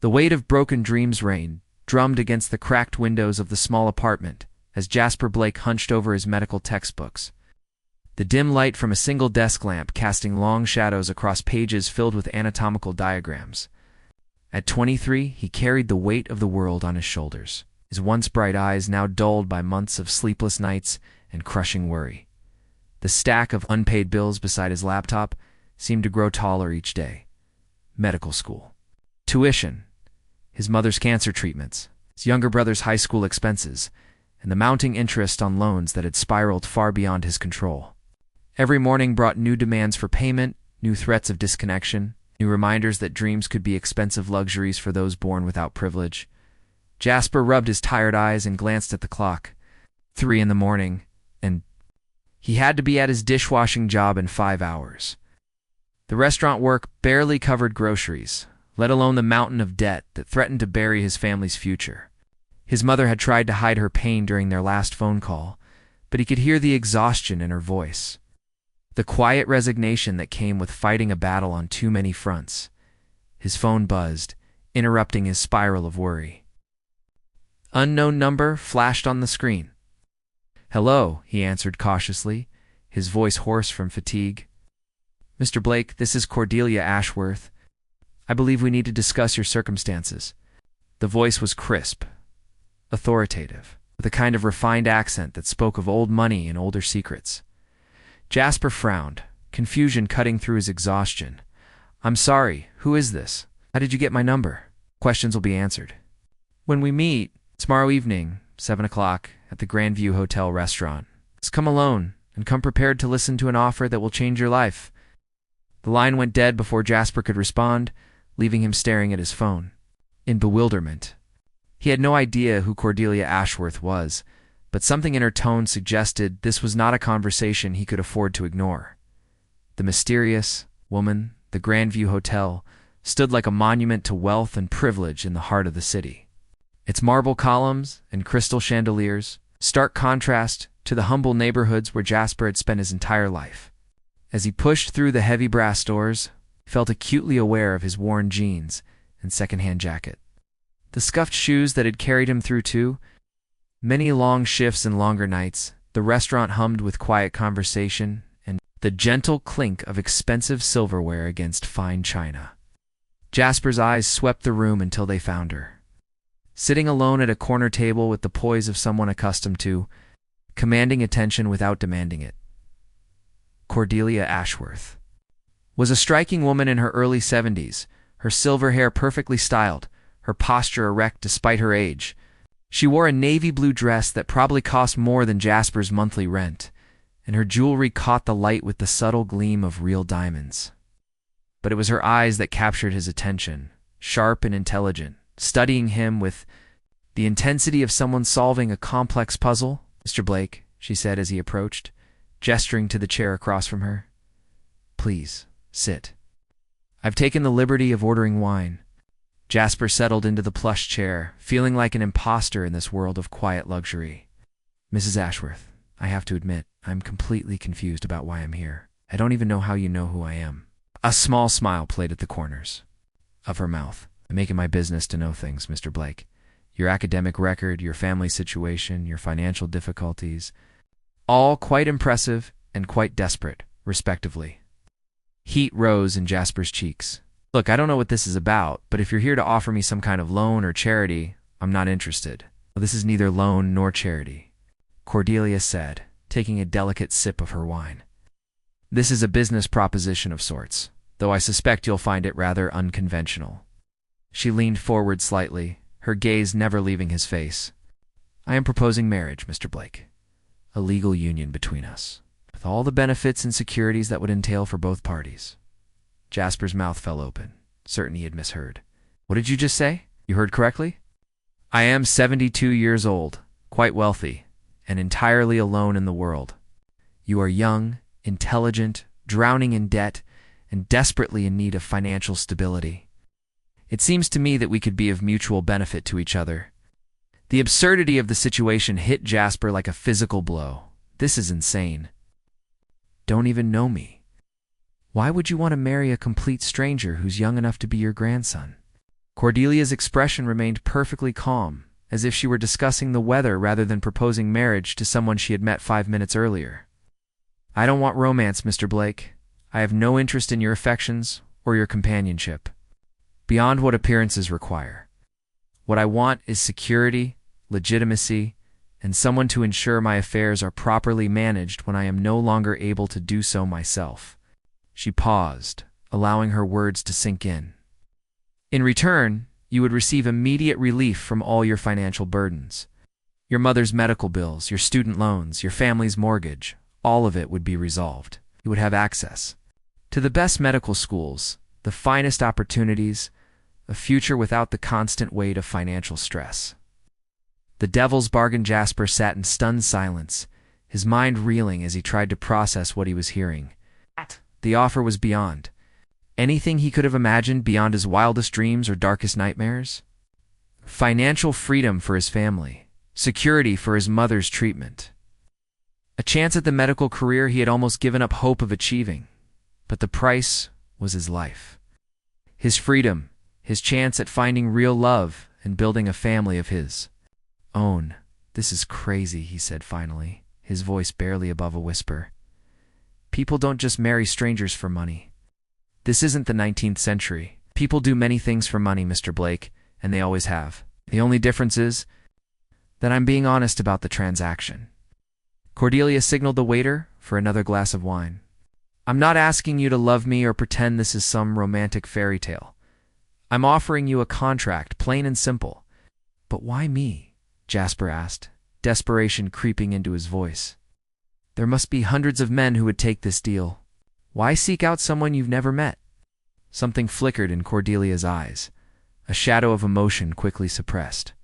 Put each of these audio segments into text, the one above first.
The weight of broken dreams' rain drummed against the cracked windows of the small apartment as Jasper Blake hunched over his medical textbooks. The dim light from a single desk lamp casting long shadows across pages filled with anatomical diagrams. At 23, he carried the weight of the world on his shoulders, his once bright eyes now dulled by months of sleepless nights and crushing worry. The stack of unpaid bills beside his laptop seemed to grow taller each day. Medical school, tuition, his mother's cancer treatments, his younger brother's high school expenses, and the mounting interest on loans that had spiraled far beyond his control. Every morning brought new demands for payment, new threats of disconnection, new reminders that dreams could be expensive luxuries for those born without privilege. Jasper rubbed his tired eyes and glanced at the clock. 3 in the morning, and he had to be at his dishwashing job in 5 hours. The restaurant work barely covered groceries, let alone the mountain of debt that threatened to bury his family's future. His mother had tried to hide her pain during their last phone call, but he could hear the exhaustion in her voice. The quiet resignation that came with fighting a battle on too many fronts. His phone buzzed, interrupting his spiral of worry. Unknown number flashed on the screen. "Hello," he answered cautiously, his voice hoarse from fatigue. "Mr. Blake, this is Cordelia Ashworth. I believe we need to discuss your circumstances." The voice was crisp, authoritative, with a kind of refined accent that spoke of old money and older secrets. Jasper frowned, confusion cutting through his exhaustion. "I'm sorry, who is this? How did you get my number?" "Questions will be answered when we meet tomorrow evening, 7 o'clock, at the Grandview Hotel restaurant. Just come alone, and come prepared to listen to an offer that will change your life." The line went dead before Jasper could respond, leaving him staring at his phone, in bewilderment. He had no idea who Cordelia Ashworth was, but something in her tone suggested this was not a conversation he could afford to ignore. The mysterious woman, the Grandview Hotel, stood like a monument to wealth and privilege in the heart of the city. Its marble columns and crystal chandeliers, stark contrast to the humble neighborhoods where Jasper had spent his entire life. As he pushed through the heavy brass doors, he felt acutely aware of his worn jeans and second-hand jacket. The scuffed shoes that had carried him through many long shifts and longer nights, the restaurant hummed with quiet conversation and the gentle clink of expensive silverware against fine china. Jasper's eyes swept the room until they found her, sitting alone at a corner table with the poise of someone accustomed to commanding attention without demanding it. Cordelia Ashworth was a striking woman in her early 70s, her silver hair perfectly styled, her posture erect despite her age. She wore a navy blue dress that probably cost more than Jasper's monthly rent, and her jewelry caught the light with the subtle gleam of real diamonds. But it was her eyes that captured his attention, sharp and intelligent, studying him with the intensity of someone solving a complex puzzle. "Mr. Blake," she said as he approached, gesturing to the chair across from her. "Please, sit. I've taken the liberty of ordering wine." Jasper settled into the plush chair, feeling like an imposter in this world of quiet luxury. "Mrs. Ashworth, I have to admit, I'm completely confused about why I'm here. I don't even know how you know who I am." A small smile played at the corners of her mouth. "I make it my business to know things, Mr. Blake. Your academic record, your family situation, your financial difficulties, all quite impressive and quite desperate, respectively." Heat rose in Jasper's cheeks. "Look, I don't know what this is about, but if you're here to offer me some kind of loan or charity, I'm not interested." "This is neither loan nor charity," Cordelia said, taking a delicate sip of her wine. "This is a business proposition of sorts, though I suspect you'll find it rather unconventional." She leaned forward slightly, her gaze never leaving his face. "I am proposing marriage, Mr. Blake. A legal union between us, with all the benefits and securities that would entail for both parties." Jasper's mouth fell open, certain he had misheard. "What did you just say? You heard correctly?" "I am 72 years old, quite wealthy, and entirely alone in the world. You are young, intelligent, drowning in debt, and desperately in need of financial stability. It seems to me that we could be of mutual benefit to each other." The absurdity of the situation hit Jasper like a physical blow. This is insane. "Don't even know me. Why would you want to marry a complete stranger who's young enough to be your grandson?" Cordelia's expression remained perfectly calm, as if she were discussing the weather rather than proposing marriage to someone she had met 5 minutes earlier. "I don't want romance, Mr. Blake. I have no interest in your affections or your companionship, beyond what appearances require. What I want is security, legitimacy, and someone to ensure my affairs are properly managed when I am no longer able to do so myself." She paused, allowing her words to sink in. "In return, you would receive immediate relief from all your financial burdens. Your mother's medical bills, your student loans, your family's mortgage, all of it would be resolved. You would have access to the best medical schools, the finest opportunities, a future without the constant weight of financial stress." The devil's bargain. Jasper sat in stunned silence, his mind reeling as he tried to process what he was hearing. The offer was beyond anything he could have imagined, beyond his wildest dreams or darkest nightmares. Financial freedom for his family, security for his mother's treatment, a chance at the medical career he had almost given up hope of achieving. But the price was his life, his freedom, his chance at finding real love and building a family of his own. "This is crazy," he said finally, his voice barely above a whisper. "People don't just marry strangers for money. This isn't the 19th century. People do many things for money, Mr. Blake, and they always have. The only difference is that I'm being honest about the transaction." Cordelia signaled the waiter for another glass of wine. "I'm not asking you to love me or pretend this is some romantic fairy tale. I'm offering you a contract, plain and simple." "But why me?" Jasper asked, desperation creeping into his voice. "There must be hundreds of men who would take this deal. Why seek out someone you've never met?" Something flickered in Cordelia's eyes, a shadow of emotion quickly suppressed.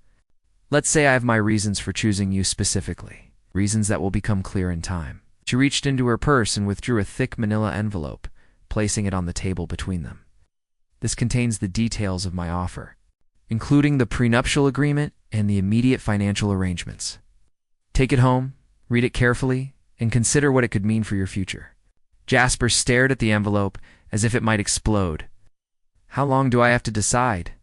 "Let's say I have my reasons for choosing you specifically, reasons that will become clear in time." She reached into her purse and withdrew a thick manila envelope, placing it on the table between them. "This contains the details of my offer, including the prenuptial agreement and the immediate financial arrangements. Take it home, read it carefully, and consider what it could mean for your future." Jasper stared at the envelope as if it might explode. "How long do I have to decide?"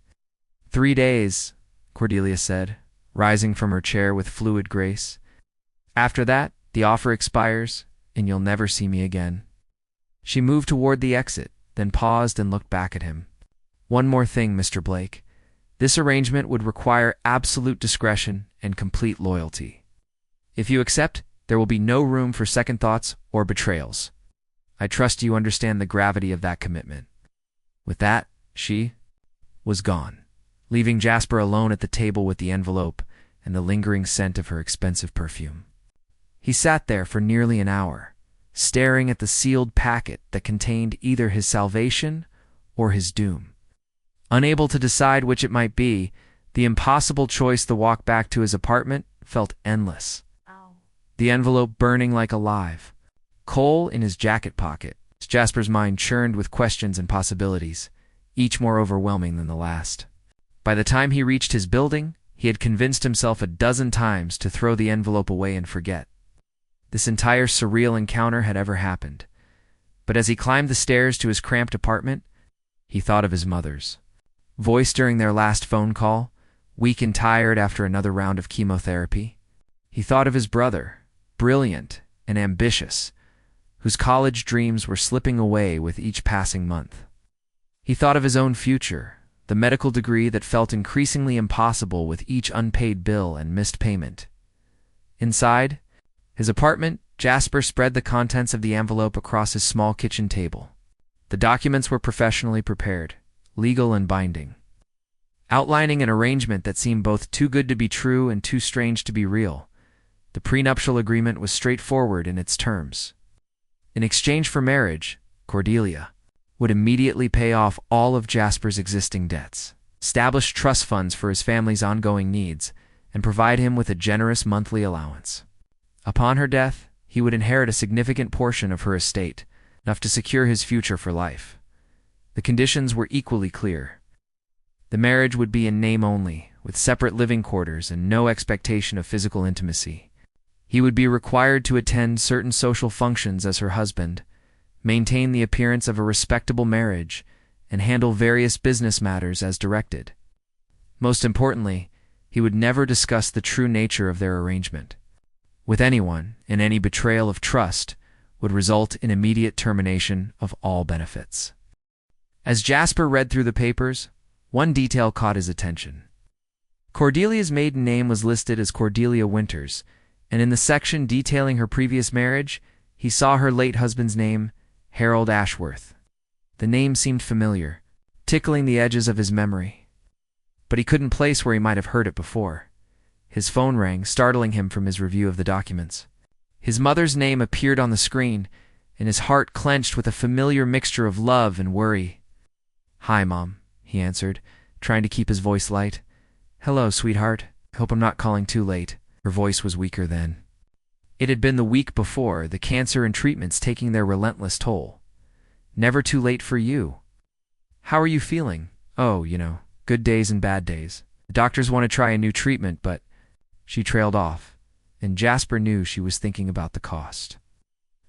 3 days, Cordelia said, rising from her chair with fluid grace. "After that, the offer expires, and you'll never see me again." She moved toward the exit, then paused and looked back at him. "One more thing, Mr. Blake. This arrangement would require absolute discretion and complete loyalty. If you accept, there will be no room for second thoughts or betrayals. I trust you understand the gravity of that commitment." With that, she was gone, leaving Jasper alone at the table with the envelope and the lingering scent of her expensive perfume. He sat there for nearly an hour, staring at the sealed packet that contained either his salvation or his doom. Unable to decide which it might be, the impossible choice, the walk back to his apartment, felt endless. The envelope burning like a live coal in his jacket pocket. Jasper's mind churned with questions and possibilities, each more overwhelming than the last. By the time he reached his building, he had convinced himself a dozen times to throw the envelope away and forget this entire surreal encounter had ever happened. But as he climbed the stairs to his cramped apartment, he thought of his mother's voice during their last phone call, weak and tired after another round of chemotherapy. He thought of his brother, brilliant and ambitious, whose college dreams were slipping away with each passing month. He thought of his own future, the medical degree that felt increasingly impossible with each unpaid bill and missed payment. Inside his apartment, Jasper spread the contents of the envelope across his small kitchen table. The documents were professionally prepared, legal and binding, outlining an arrangement that seemed both too good to be true and too strange to be real. The prenuptial agreement was straightforward in its terms. In exchange for marriage, Cordelia would immediately pay off all of Jasper's existing debts, establish trust funds for his family's ongoing needs, and provide him with a generous monthly allowance. Upon her death, he would inherit a significant portion of her estate, enough to secure his future for life. The conditions were equally clear. The marriage would be in name only, with separate living quarters and no expectation of physical intimacy. He would be required to attend certain social functions as her husband, maintain the appearance of a respectable marriage, and handle various business matters as directed. Most importantly, he would never discuss the true nature of their arrangement with anyone, and any betrayal of trust would result in immediate termination of all benefits. As Jasper read through the papers, one detail caught his attention. Cordelia's maiden name was listed as Cordelia Winters, and in the section detailing her previous marriage, he saw her late husband's name, Harold Ashworth. The name seemed familiar, tickling the edges of his memory, but he couldn't place where he might have heard it before. His phone rang, startling him from his review of the documents. His mother's name appeared on the screen, and his heart clenched with a familiar mixture of love and worry. "Hi, Mom," he answered, trying to keep his voice light. "Hello, sweetheart. Hope I'm not calling too late." Her voice was weaker then. It had been the week before, the cancer and treatments taking their relentless toll. "Never too late for you. How are you feeling?" "Oh, good days and bad days. The doctors want to try a new treatment, but—" She trailed off, and Jasper knew she was thinking about the cost.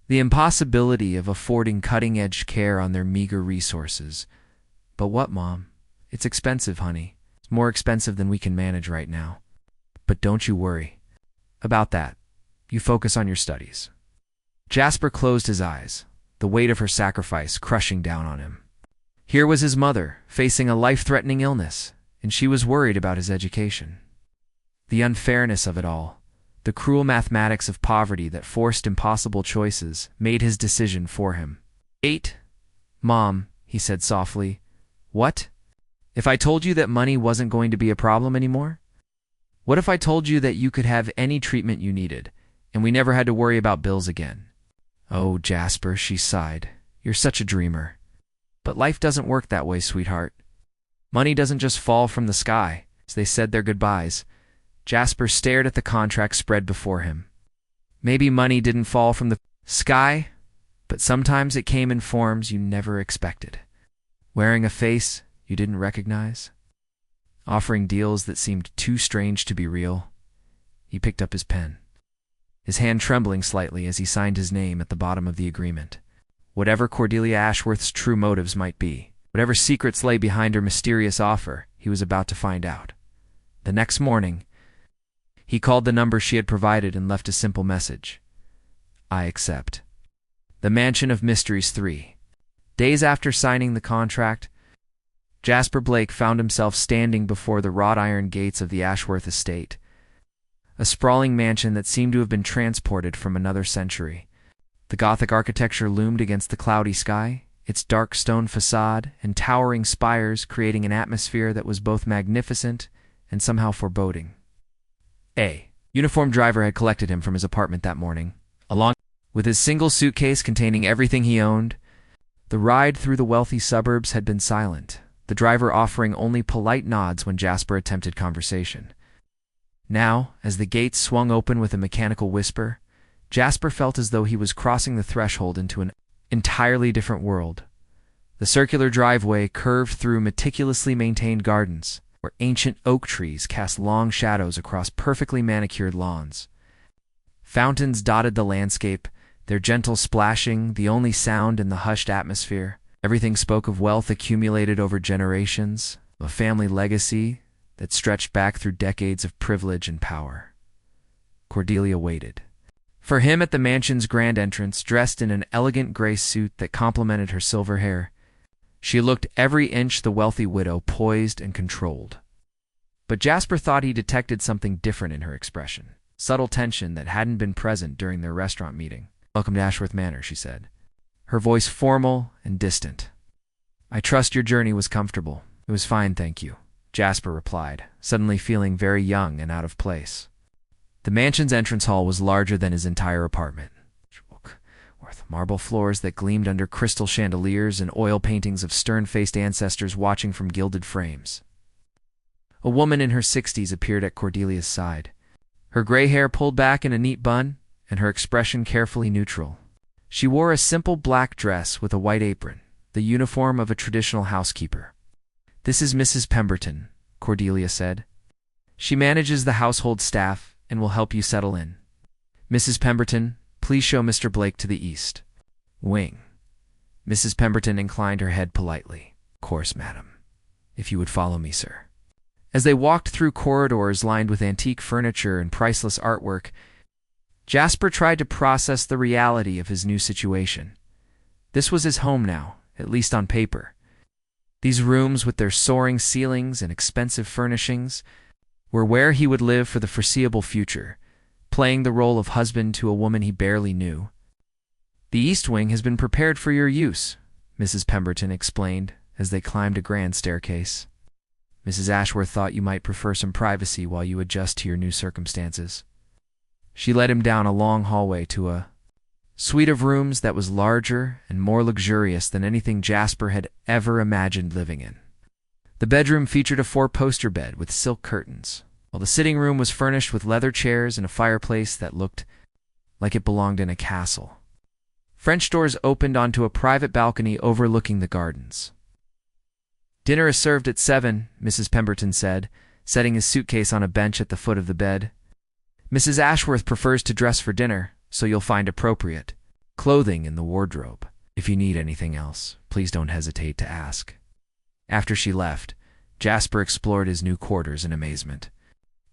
The impossibility of affording cutting-edge care on their meager resources. "But what, Mom? It's expensive, honey. It's more expensive than we can manage right now. But don't you worry about that. You focus on your studies." Jasper closed his eyes, the weight of her sacrifice crushing down on him. Here was his mother, facing a life-threatening illness, and she was worried about his education. The unfairness of it all, the cruel mathematics of poverty that forced impossible choices, made his decision for him. "Mom," he said softly. "What? If I told you that money wasn't going to be a problem anymore? What if I told you that you could have any treatment you needed, and we never had to worry about bills again?" "Oh, Jasper," she sighed, "you're such a dreamer. But life doesn't work that way, sweetheart. Money doesn't just fall from the sky." As they said their goodbyes, Jasper stared at the contract spread before him. Maybe money didn't fall from the sky, but sometimes it came in forms you never expected. Wearing a face you didn't recognize, offering deals that seemed too strange to be real. He picked up his pen, his hand trembling slightly as he signed his name at the bottom of the agreement. Whatever Cordelia Ashworth's true motives might be, whatever secrets lay behind her mysterious offer, he was about to find out. The next morning, he called the number she had provided and left a simple message. "I accept." The Mansion of Mysteries 3. Days after signing the contract, Jasper Blake found himself standing before the wrought iron gates of the Ashworth estate, a sprawling mansion that seemed to have been transported from another century. The Gothic architecture loomed against the cloudy sky, its dark stone facade and towering spires creating an atmosphere that was both magnificent and somehow foreboding. A uniformed driver had collected him from his apartment that morning, along with his single suitcase containing everything he owned. The ride through the wealthy suburbs had been silent, the driver offering only polite nods when Jasper attempted conversation. Now, as the gates swung open with a mechanical whisper, Jasper felt as though he was crossing the threshold into an entirely different world. The circular driveway curved through meticulously maintained gardens, where ancient oak trees cast long shadows across perfectly manicured lawns. Fountains dotted the landscape, their gentle splashing the only sound in the hushed atmosphere. Everything spoke of wealth accumulated over generations, of a family legacy that stretched back through decades of privilege and power. Cordelia waited for him at the mansion's grand entrance, dressed in an elegant gray suit that complemented her silver hair. She looked every inch the wealthy widow, poised and controlled. But Jasper thought he detected something different in her expression, subtle tension that hadn't been present during their restaurant meeting. "Welcome to Ashworth Manor," she said, her voice formal and distant. "I trust your journey was comfortable." "It was fine, thank you," Jasper replied, suddenly feeling very young and out of place. The mansion's entrance hall was larger than his entire apartment, with marble floors that gleamed under crystal chandeliers and oil paintings of stern-faced ancestors watching from gilded frames. A woman in her 60s appeared at Cordelia's side, her gray hair pulled back in a neat bun and her expression carefully neutral. She wore a simple black dress with a white apron, the uniform of a traditional housekeeper. "This is Mrs. Pemberton," Cordelia said. "She manages the household staff and will help you settle in. Mrs. Pemberton, please show Mr. Blake to the east wing." Mrs. Pemberton inclined her head politely. "Of course, madam. If you would follow me, sir." As they walked through corridors lined with antique furniture and priceless artwork, Jasper tried to process the reality of his new situation. This was his home now, at least on paper. These rooms, with their soaring ceilings and expensive furnishings, were where he would live for the foreseeable future, playing the role of husband to a woman he barely knew. "The East Wing has been prepared for your use," Mrs. Pemberton explained as they climbed a grand staircase. "Mrs. Ashworth thought you might prefer some privacy while you adjust to your new circumstances." She led him down a long hallway to a suite of rooms that was larger and more luxurious than anything Jasper had ever imagined living in. The bedroom featured a four-poster bed with silk curtains, while the sitting room was furnished with leather chairs and a fireplace that looked like it belonged in a castle. French doors opened onto a private balcony overlooking the gardens. "Dinner is served at 7, Mrs. Pemberton said, setting his suitcase on a bench at the foot of the bed. "Mrs. Ashworth prefers to dress for dinner, so you'll find appropriate clothing in the wardrobe. If you need anything else, please don't hesitate to ask." After she left, Jasper explored his new quarters in amazement.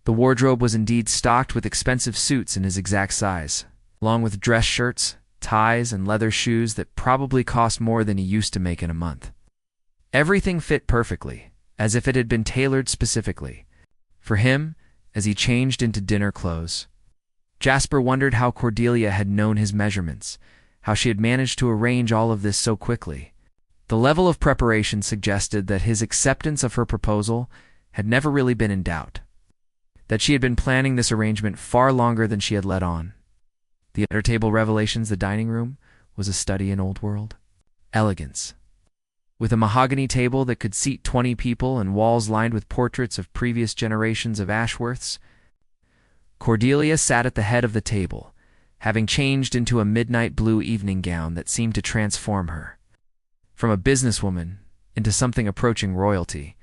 The wardrobe was indeed stocked with expensive suits in his exact size, along with dress shirts, ties, and leather shoes that probably cost more than he used to make in a month. Everything fit perfectly, as if it had been tailored specifically for him as he changed into dinner clothes. Jasper wondered how Cordelia had known his measurements, how she had managed to arrange all of this so quickly. The level of preparation suggested that his acceptance of her proposal had never really been in doubt, that she had been planning this arrangement far longer than she had let on. The other table revelations, the dining room, was a study in old world elegance. With a mahogany table that could seat 20 people and walls lined with portraits of previous generations of Ashworths, Cordelia sat at the head of the table, having changed into a midnight blue evening gown that seemed to transform her. From a businesswoman into something approaching royalty,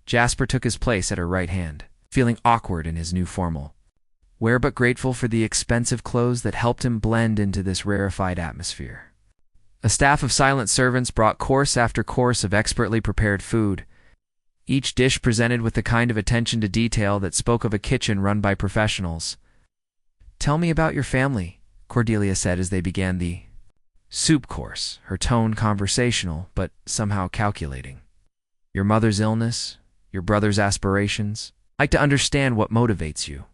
Jasper took his place at her right hand, feeling awkward in his new formal wear but grateful for the expensive clothes that helped him blend into this rarefied atmosphere. A staff of silent servants brought course after course of expertly prepared food, each dish presented with the kind of attention to detail that spoke of a kitchen run by professionals. "Tell me about your family," Cordelia said as they began the soup course, her tone conversational but somehow calculating. "Your mother's illness, your brother's aspirations. I'd like to understand what motivates you."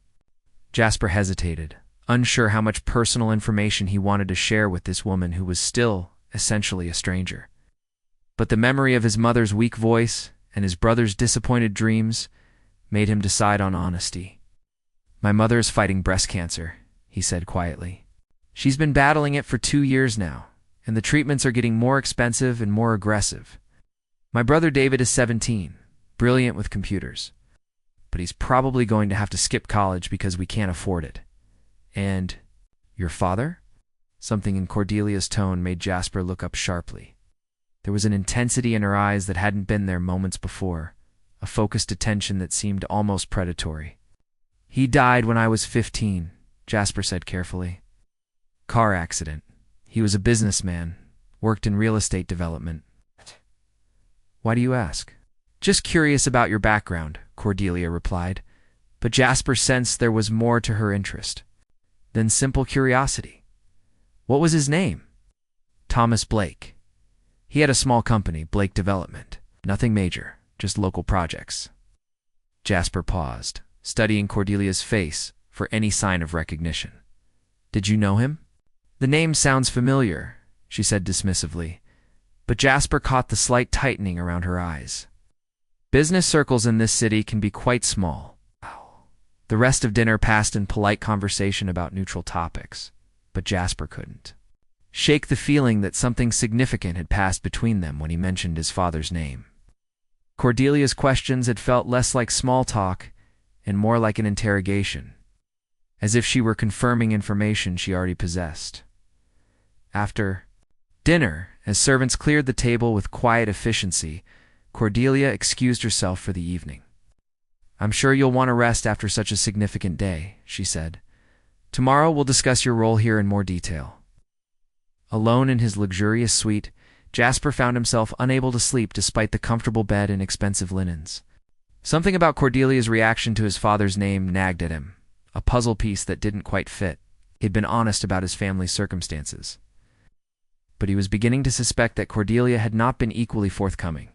Jasper hesitated, unsure how much personal information he wanted to share with this woman who was still essentially a stranger. But the memory of his mother's weak voice and his brother's disappointed dreams made him decide on honesty. "My mother is fighting breast cancer," he said quietly. "She's been battling it for 2 years now, and the treatments are getting more expensive and more aggressive. My brother David is 17, brilliant with computers, but he's probably going to have to skip college because we can't afford it. And your father?" Something in Cordelia's tone made Jasper look up sharply. There was an intensity in her eyes that hadn't been there moments before, a focused attention that seemed almost predatory. "He died when I was 15, Jasper said carefully. "Car accident. He was a businessman, worked in real estate development." "Why do you ask?" "Just curious about your background," Cordelia replied, but Jasper sensed there was more to her interest than simple curiosity. "What was his name?" "Thomas Blake. He had a small company, Blake Development. Nothing major, just local projects." Jasper paused, studying Cordelia's face for any sign of recognition. "Did you know him?" "The name sounds familiar," she said dismissively, but Jasper caught the slight tightening around her eyes. Business circles in this city can be quite small. The rest of dinner passed in polite conversation about neutral topics, but Jasper couldn't shake the feeling that something significant had passed between them when he mentioned his father's name. Cordelia's questions had felt less like small talk and more like an interrogation, as if she were confirming information she already possessed. After dinner, as servants cleared the table with quiet efficiency, Cordelia excused herself for the evening. "I'm sure you'll want to rest after such a significant day," she said. "Tomorrow we'll discuss your role here in more detail." Alone in his luxurious suite, Jasper found himself unable to sleep despite the comfortable bed and expensive linens. Something about Cordelia's reaction to his father's name nagged at him, a puzzle piece that didn't quite fit. He'd been honest about his family's circumstances, but he was beginning to suspect that Cordelia had not been equally forthcoming.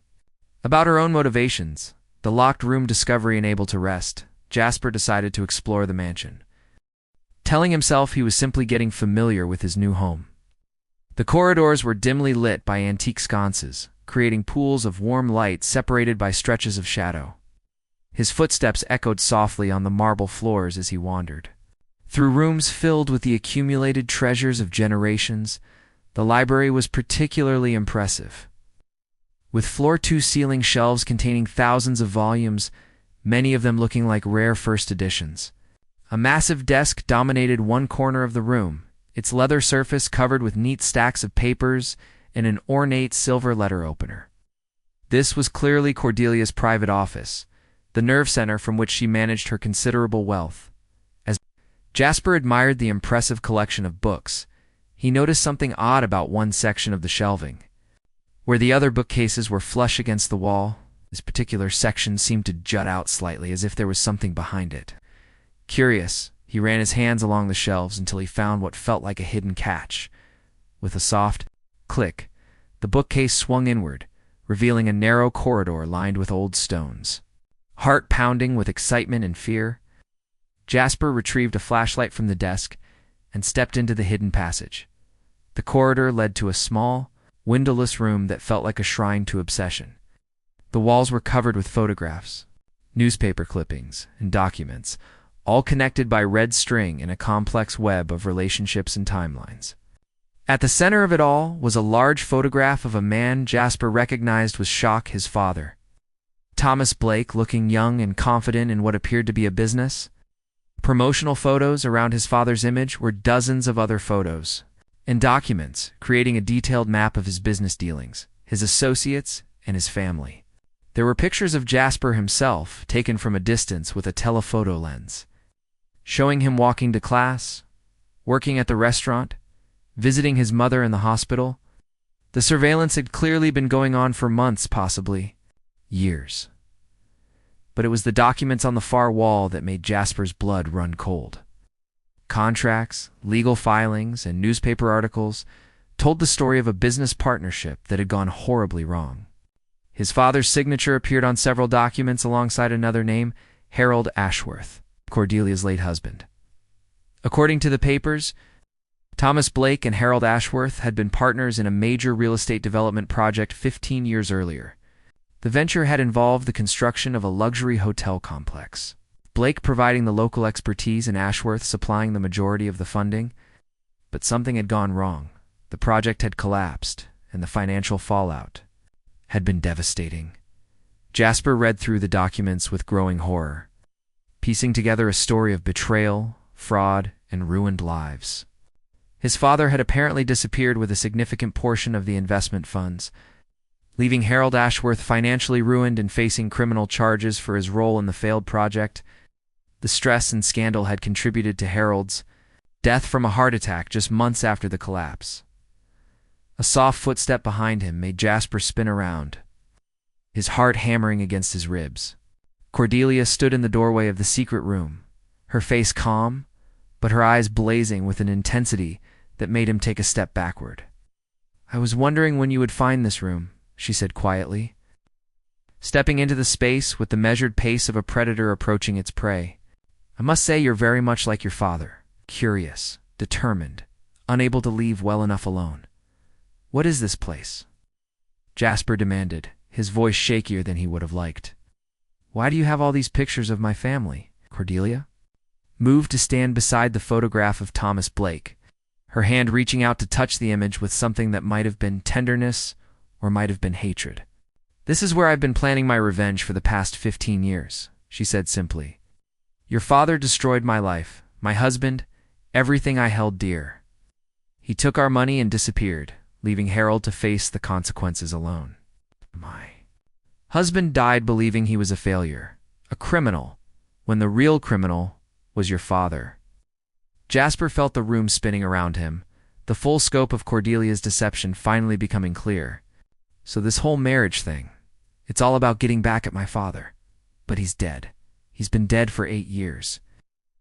About her own motivations, the locked room discovery unable to rest, Jasper decided to explore the mansion, telling himself he was simply getting familiar with his new home. The corridors were dimly lit by antique sconces, creating pools of warm light separated by stretches of shadow. His footsteps echoed softly on the marble floors as he wandered. Through rooms filled with the accumulated treasures of generations, the library was particularly impressive. With floor-to-ceiling shelves containing thousands of volumes, many of them looking like rare first editions. A massive desk dominated one corner of the room, its leather surface covered with neat stacks of papers and an ornate silver letter opener. This was clearly Cordelia's private office, the nerve center from which she managed her considerable wealth. As Jasper admired the impressive collection of books, he noticed something odd about one section of the shelving. Where the other bookcases were flush against the wall, this particular section seemed to jut out slightly as if there was something behind it. Curious, he ran his hands along the shelves until he found what felt like a hidden catch. With a soft click, the bookcase swung inward, revealing a narrow corridor lined with old stones. Heart pounding with excitement and fear, Jasper retrieved a flashlight from the desk and stepped into the hidden passage. The corridor led to a small, windowless room that felt like a shrine to obsession. The walls were covered with photographs, newspaper clippings, and documents, all connected by red string in a complex web of relationships and timelines. At the center of it all was a large photograph of a man Jasper recognized with shock his father. Thomas Blake, looking young and confident in what appeared to be a business. Promotional photos around his father's image were dozens of other photos and documents, creating a detailed map of his business dealings, his associates, and his family. There were pictures of Jasper himself, taken from a distance with a telephoto lens, showing him walking to class, working at the restaurant, visiting his mother in the hospital. The surveillance had clearly been going on for months, possibly years. But it was the documents on the far wall that made Jasper's blood run cold. Contracts, legal filings, and newspaper articles told the story of a business partnership that had gone horribly wrong. His father's signature appeared on several documents alongside another name, Harold Ashworth, Cordelia's late husband. According to the papers, Thomas Blake and Harold Ashworth had been partners in a major real estate development project 15 years earlier. The venture had involved the construction of a luxury hotel complex, Blake providing the local expertise and Ashworth supplying the majority of the funding. But something had gone wrong. The project had collapsed, and the financial fallout had been devastating. Jasper read through the documents with growing horror, piecing together a story of betrayal, fraud, and ruined lives. His father had apparently disappeared with a significant portion of the investment funds, leaving Harold Ashworth financially ruined and facing criminal charges for his role in the failed project. The stress and scandal had contributed to Harold's death from a heart attack just months after the collapse. A soft footstep behind him made Jasper spin around, his heart hammering against his ribs. Cordelia stood in the doorway of the secret room, her face calm, but her eyes blazing with an intensity that made him take a step backward. "I was wondering when you would find this room," she said quietly, stepping into the space with the measured pace of a predator approaching its prey. "I must say you're very much like your father, curious, determined, unable to leave well enough alone. What is this place?" Jasper demanded, his voice shakier than he would have liked. "Why do you have all these pictures of my family, Cordelia?" Moved to stand beside the photograph of Thomas Blake, her hand reaching out to touch the image with something that might have been tenderness or might have been hatred. "This is where I've been planning my revenge for the past 15 years, she said simply. "Your father destroyed my life, my husband, everything I held dear. He took our money and disappeared, leaving Harold to face the consequences alone. My husband died believing he was a failure, a criminal, when the real criminal was your father." Jasper felt the room spinning around him, the full scope of Cordelia's deception finally becoming clear. "So this whole marriage thing, it's all about getting back at my father. But he's dead. He's been dead for 8 years.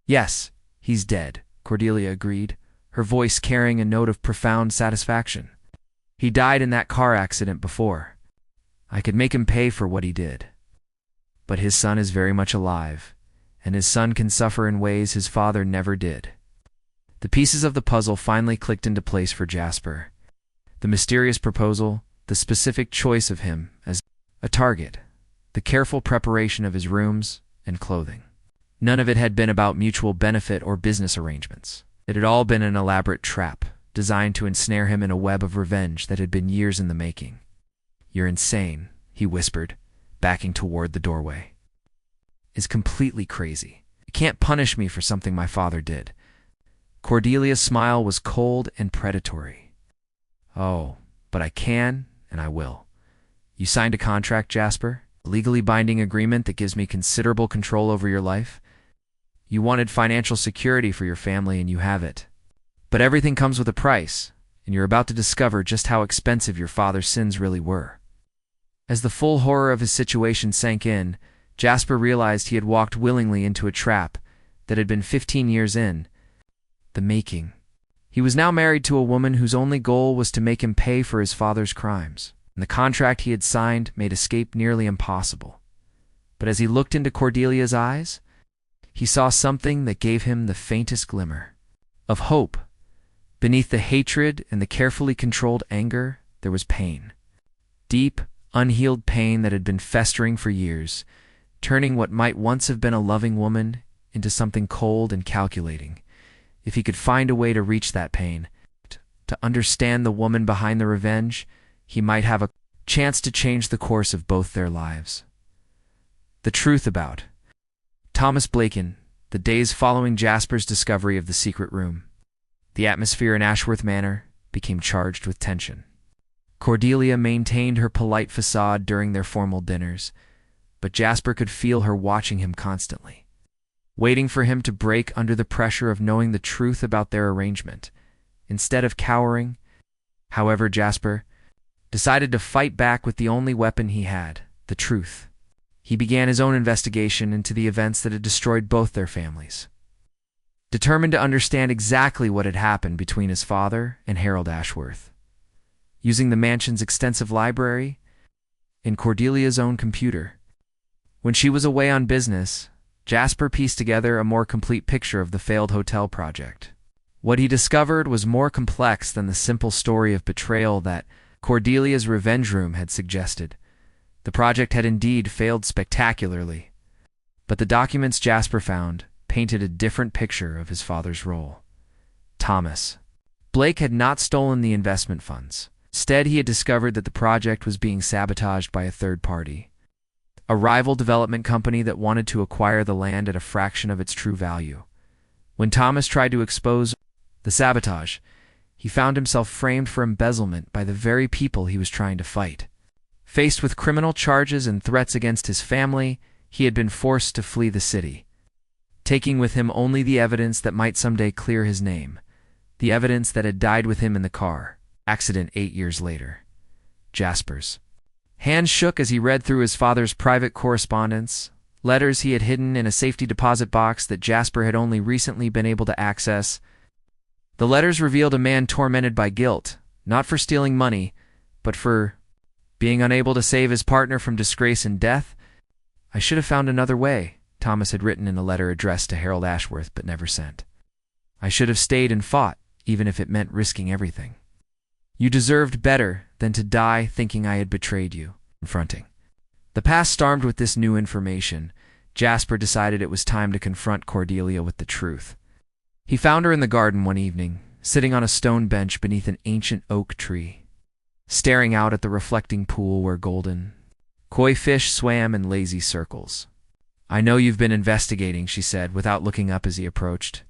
Yes, he's dead, Cordelia agreed, her voice carrying a note of profound satisfaction. He died in that car accident before. I could make him pay for what he did. But his son is very much alive, and his son can suffer in ways his father never did. The pieces of the puzzle finally clicked into place for Jasper. The mysterious proposal, the specific choice of him as a target, the careful preparation of his rooms and clothing. None of it had been about mutual benefit or business arrangements. It had all been an elaborate trap, designed to ensnare him in a web of revenge that had been years in the making. "You're insane," he whispered, backing toward the doorway. "Is completely crazy. You can't punish me for something my father did." Cordelia's smile was cold and predatory. "Oh, but I can, and I will. You signed a contract, Jasper? A legally binding agreement that gives me considerable control over your life? You wanted financial security for your family, and you have it. But everything comes with a price, and you're about to discover just how expensive your father's sins really were." As the full horror of his situation sank in, Jasper realized he had walked willingly into a trap that had been 15 years in the making. He was now married to a woman whose only goal was to make him pay for his father's crimes, and the contract he had signed made escape nearly impossible. But as he looked into Cordelia's eyes, he saw something that gave him the faintest glimmer of hope. Beneath the hatred and the carefully controlled anger, there was pain. Deep, unhealed pain that had been festering for years, turning what might once have been a loving woman into something cold and calculating. If he could find a way to reach that pain, to understand the woman behind the revenge, he might have a chance to change the course of both their lives. The truth about Thomas Blaken, the days following Jasper's discovery of the secret room. The atmosphere in Ashworth Manor became charged with tension. Cordelia maintained her polite facade during their formal dinners, but Jasper could feel her watching him constantly, waiting for him to break under the pressure of knowing the truth about their arrangement. Instead of cowering, however, Jasper decided to fight back with the only weapon he had, the truth. He began his own investigation into the events that had destroyed both their families. Determined to understand exactly what had happened between his father and Harold Ashworth. Using the mansion's extensive library and Cordelia's own computer. When she was away on business, Jasper pieced together a more complete picture of the failed hotel project. What he discovered was more complex than the simple story of betrayal that Cordelia's revenge room had suggested. The project had indeed failed spectacularly, but the documents Jasper found painted a different picture of his father's role. Thomas Blake had not stolen the investment funds. Instead, he had discovered that the project was being sabotaged by a third party, a rival development company that wanted to acquire the land at a fraction of its true value. When Thomas tried to expose the sabotage, he found himself framed for embezzlement by the very people he was trying to fight. Faced with criminal charges and threats against his family, he had been forced to flee the city, taking with him only the evidence that might someday clear his name, the evidence that had died with him in the car accident 8 years later. Jasper's hands shook as he read through his father's private correspondence, letters he had hidden in a safety deposit box that Jasper had only recently been able to access. The letters revealed a man tormented by guilt, not for stealing money, but for being unable to save his partner from disgrace and death. "I should have found another way," Thomas had written in a letter addressed to Harold Ashworth but never sent. "I should have stayed and fought, even if it meant risking everything. You deserved better than to die thinking I had betrayed you." Confronting the past stormed with this new information, Jasper decided it was time to confront Cordelia with the truth. He found her in the garden one evening, sitting on a stone bench beneath an ancient oak tree, staring out at the reflecting pool where golden koi fish swam in lazy circles. "I know you've been investigating," she said, without looking up as he approached.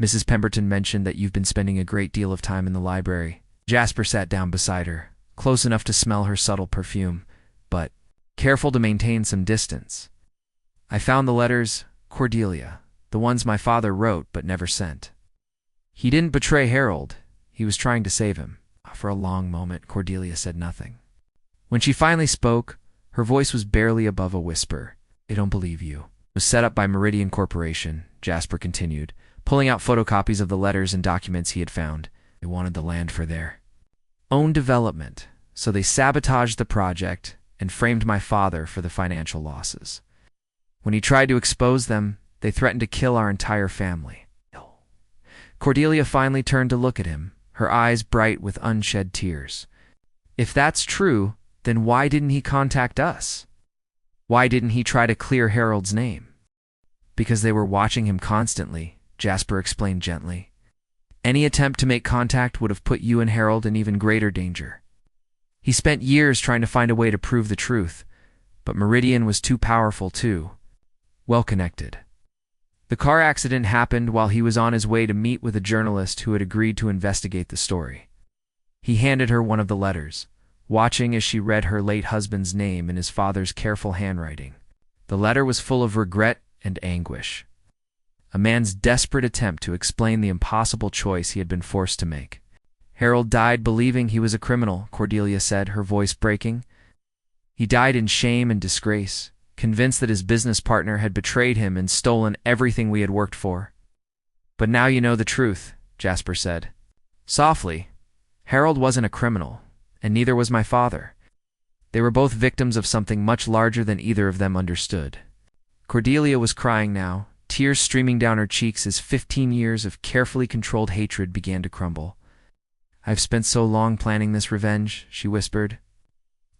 "Mrs. Pemberton mentioned that you've been spending a great deal of time in the library." Jasper sat down beside her, close enough to smell her subtle perfume, but careful to maintain some distance. "I found the letters, Cordelia, the ones my father wrote but never sent. He didn't betray Harold. He was trying to save him." For a long moment, Cordelia said nothing. When she finally spoke, her voice was barely above a whisper. "I don't believe you." It was set up by Meridian Corporation, Jasper continued, pulling out photocopies of the letters and documents he had found. They wanted the land for their own development, so they sabotaged the project and framed my father for the financial losses. When he tried to expose them, they threatened to kill our entire family. Cordelia finally turned to look at him, her eyes bright with unshed tears. If that's true, then why didn't he contact us? Why didn't he try to clear Harold's name? Because they were watching him constantly, Jasper explained gently. Any attempt to make contact would have put you and Harold in even greater danger. He spent years trying to find a way to prove the truth, but Meridian was too powerful too. Well connected. The car accident happened while he was on his way to meet with a journalist who had agreed to investigate the story. He handed her one of the letters, watching as she read her late husband's name in his father's careful handwriting. The letter was full of regret and anguish. A man's desperate attempt to explain the impossible choice he had been forced to make. Harold died believing he was a criminal, Cordelia said, her voice breaking. He died in shame and disgrace, convinced that his business partner had betrayed him and stolen everything we had worked for. But now you know the truth, Jasper said. Softly, Harold wasn't a criminal, and neither was my father. They were both victims of something much larger than either of them understood. Cordelia was crying now, tears streaming down her cheeks as 15 years of carefully controlled hatred began to crumble. I've spent so long planning this revenge, she whispered.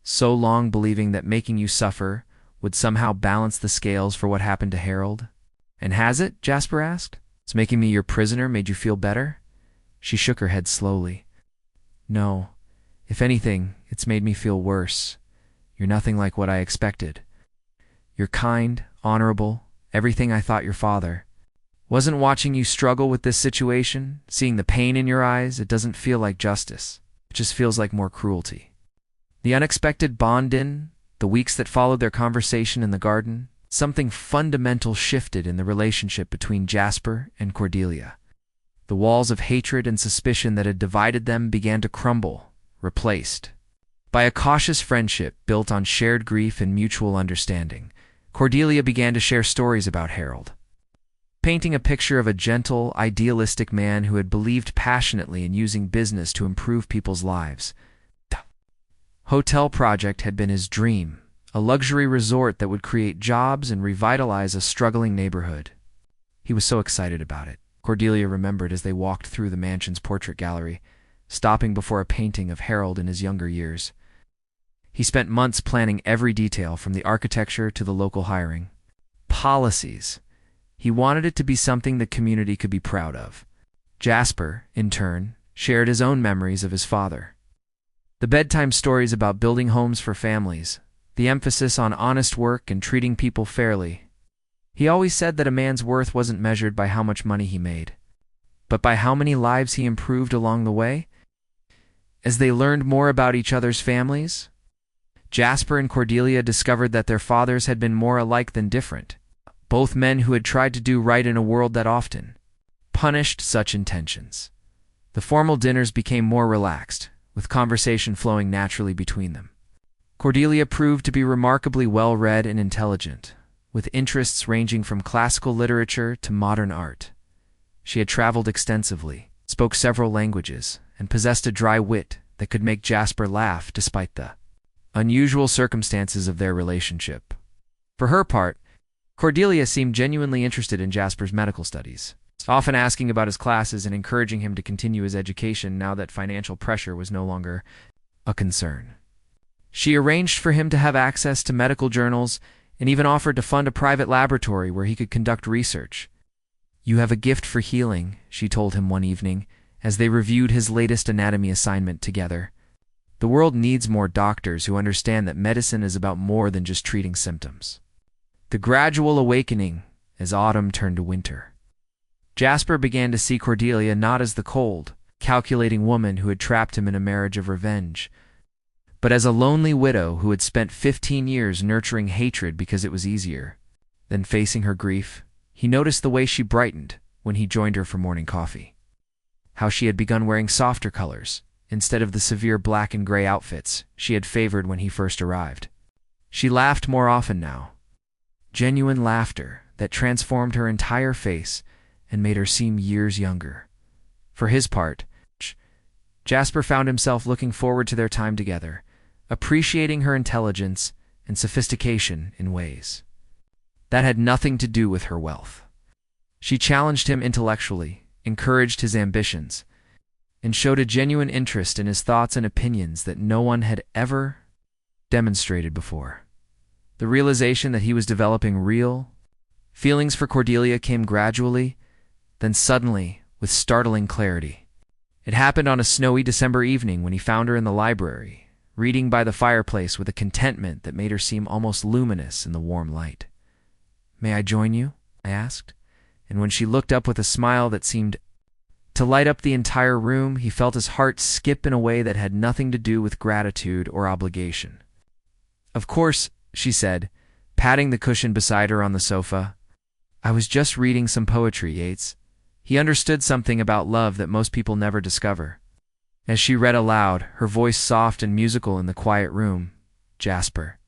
So long believing that making you suffer would somehow balance the scales for what happened to Harold. And has it? Jasper asked. Has making me your prisoner made you feel better? She shook her head slowly. No. If anything, it's made me feel worse. You're nothing like what I expected. You're kind, honorable, everything I thought your father. Wasn't watching you struggle with this situation, seeing the pain in your eyes, it doesn't feel like justice. It just feels like more cruelty. The unexpected bond-in, the weeks that followed their conversation in the garden, something fundamental shifted in the relationship between Jasper and Cordelia. The walls of hatred and suspicion that had divided them began to crumble, replaced by a cautious friendship built on shared grief and mutual understanding. Cordelia began to share stories about Harold, painting a picture of a gentle, idealistic man who had believed passionately in using business to improve people's lives. Hotel project had been his dream, a luxury resort that would create jobs and revitalize a struggling neighborhood. He was so excited about it, Cordelia remembered as they walked through the mansion's portrait gallery, stopping before a painting of Harold in his younger years. He spent months planning every detail from the architecture to the local hiring. Policies. He wanted it to be something the community could be proud of. Jasper, in turn, shared his own memories of his father. The bedtime stories about building homes for families, the emphasis on honest work and treating people fairly. He always said that a man's worth wasn't measured by how much money he made, but by how many lives he improved along the way. As they learned more about each other's families, Jasper and Cordelia discovered that their fathers had been more alike than different, both men who had tried to do right in a world that often punished such intentions. The formal dinners became more relaxed, with conversation flowing naturally between them. Cordelia proved to be remarkably well-read and intelligent, with interests ranging from classical literature to modern art. She had traveled extensively, spoke several languages, and possessed a dry wit that could make Jasper laugh despite the unusual circumstances of their relationship. For her part, Cordelia seemed genuinely interested in Jasper's medical studies, often asking about his classes and encouraging him to continue his education now that financial pressure was no longer a concern. She arranged for him to have access to medical journals and even offered to fund a private laboratory where he could conduct research. "You have a gift for healing," she told him one evening, as they reviewed his latest anatomy assignment together. "The world needs more doctors who understand that medicine is about more than just treating symptoms." The gradual awakening as autumn turned to winter. Jasper began to see Cordelia not as the cold, calculating woman who had trapped him in a marriage of revenge, but as a lonely widow who had spent 15 years nurturing hatred because it was easier. Then facing her grief, he noticed the way she brightened when he joined her for morning coffee. How she had begun wearing softer colors, instead of the severe black and gray outfits she had favored when he first arrived. She laughed more often now, genuine laughter that transformed her entire face and made her seem years younger. For his part, Jasper found himself looking forward to their time together, appreciating her intelligence and sophistication in ways that had nothing to do with her wealth. She challenged him intellectually, encouraged his ambitions, and showed a genuine interest in his thoughts and opinions that no one had ever demonstrated before. The realization that he was developing real feelings for Cordelia came gradually, then suddenly, with startling clarity. It happened on a snowy December evening when he found her in the library, reading by the fireplace with a contentment that made her seem almost luminous in the warm light. "May I join you?" I asked, and when she looked up with a smile that seemed to light up the entire room, he felt his heart skip in a way that had nothing to do with gratitude or obligation. "Of course," she said, patting the cushion beside her on the sofa. "I was just reading some poetry, Yeats." He understood something about love that most people never discover. As she read aloud, her voice soft and musical in the quiet room, Jasper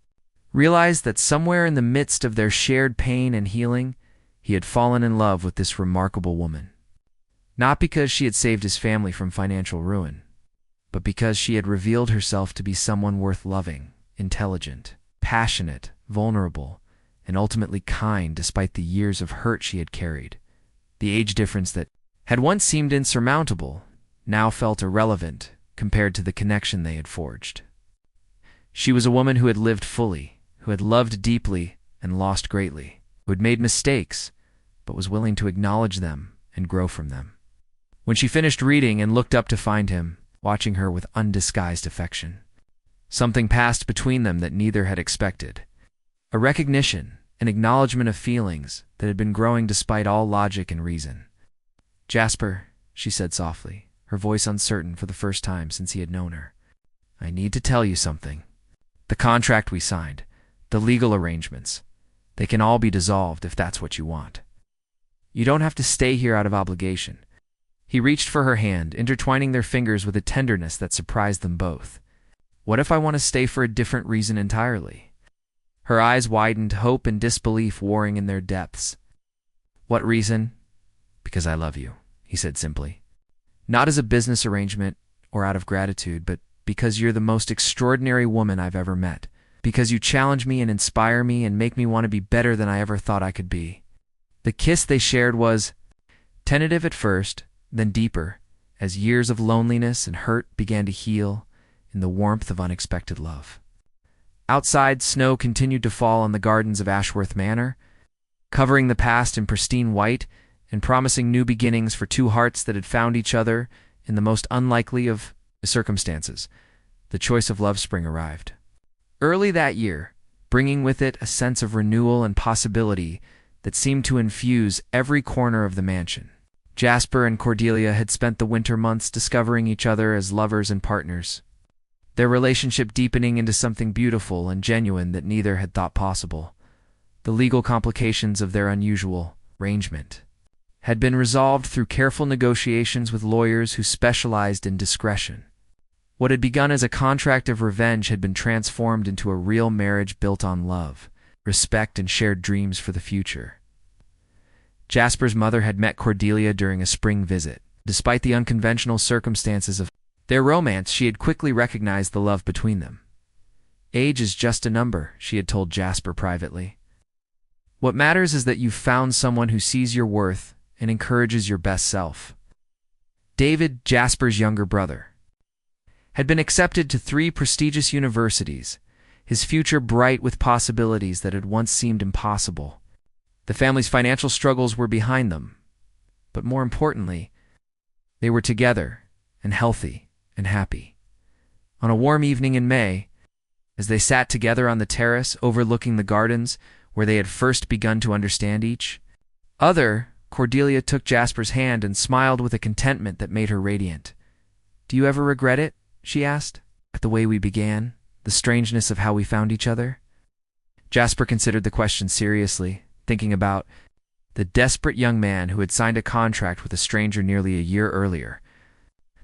realized that somewhere in the midst of their shared pain and healing, he had fallen in love with this remarkable woman. Not because she had saved his family from financial ruin, but because she had revealed herself to be someone worth loving, intelligent, passionate, vulnerable, and ultimately kind despite the years of hurt she had carried. The age difference that had once seemed insurmountable now felt irrelevant compared to the connection they had forged. She was a woman who had lived fully, who had loved deeply and lost greatly, who had made mistakes, but was willing to acknowledge them and grow from them. When she finished reading and looked up to find him, watching her with undisguised affection, something passed between them that neither had expected. A recognition, an acknowledgement of feelings that had been growing despite all logic and reason. "Jasper," she said softly, her voice uncertain for the first time since he had known her, "I need to tell you something. The contract we signed, the legal arrangements, they can all be dissolved if that's what you want. You don't have to stay here out of obligation." He reached for her hand, intertwining their fingers with a tenderness that surprised them both. "What if I want to stay for a different reason entirely?" Her eyes widened, hope and disbelief warring in their depths. "What reason?" "Because I love you," he said simply. "Not as a business arrangement or out of gratitude, but because you're the most extraordinary woman I've ever met. Because you challenge me and inspire me and make me want to be better than I ever thought I could be." The kiss they shared was tentative at first, then deeper, as years of loneliness and hurt began to heal in the warmth of unexpected love. Outside, snow continued to fall on the gardens of Ashworth Manor, covering the past in pristine white and promising new beginnings for two hearts that had found each other in the most unlikely of circumstances. The choice of Love Spring arrived early that year, bringing with it a sense of renewal and possibility that seemed to infuse every corner of the mansion. Jasper and Cordelia had spent the winter months discovering each other as lovers and partners, their relationship deepening into something beautiful and genuine that neither had thought possible. The legal complications of their unusual arrangement had been resolved through careful negotiations with lawyers who specialized in discretion. What had begun as a contract of revenge had been transformed into a real marriage built on love, respect, and shared dreams for the future. Jasper's mother had met Cordelia during a spring visit. Despite the unconventional circumstances of their romance, she had quickly recognized the love between them. "Age is just a number," she had told Jasper privately. "What matters is that you've found someone who sees your worth and encourages your best self." David, Jasper's younger brother, had been accepted to 3 prestigious universities, his future bright with possibilities that had once seemed impossible. The family's financial struggles were behind them, but more importantly, they were together and healthy and happy. On a warm evening in May, as they sat together on the terrace overlooking the gardens where they had first begun to understand each other, Cordelia took Jasper's hand and smiled with a contentment that made her radiant. "Do you ever regret it?" she asked. "At the way we began, the strangeness of how we found each other?" Jasper considered the question seriously, thinking about the desperate young man who had signed a contract with a stranger nearly a year earlier.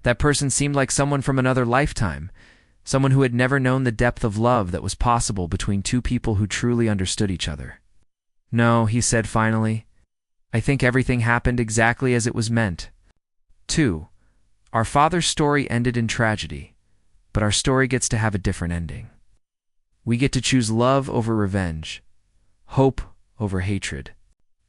That person seemed like someone from another lifetime, someone who had never known the depth of love that was possible between two people who truly understood each other. No, he said finally. I think everything happened exactly as it was meant. 2. Our father's story ended in tragedy, but our story gets to have a different ending. We get to choose love over revenge, hope over hatred.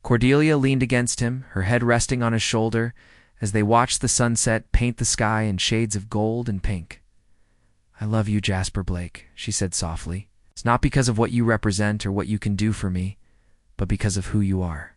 Cordelia leaned against him, her head resting on his shoulder, as they watched the sunset paint the sky in shades of gold and pink. I love you, Jasper Blake, she said softly. It's not because of what you represent or what you can do for me, but because of who you are.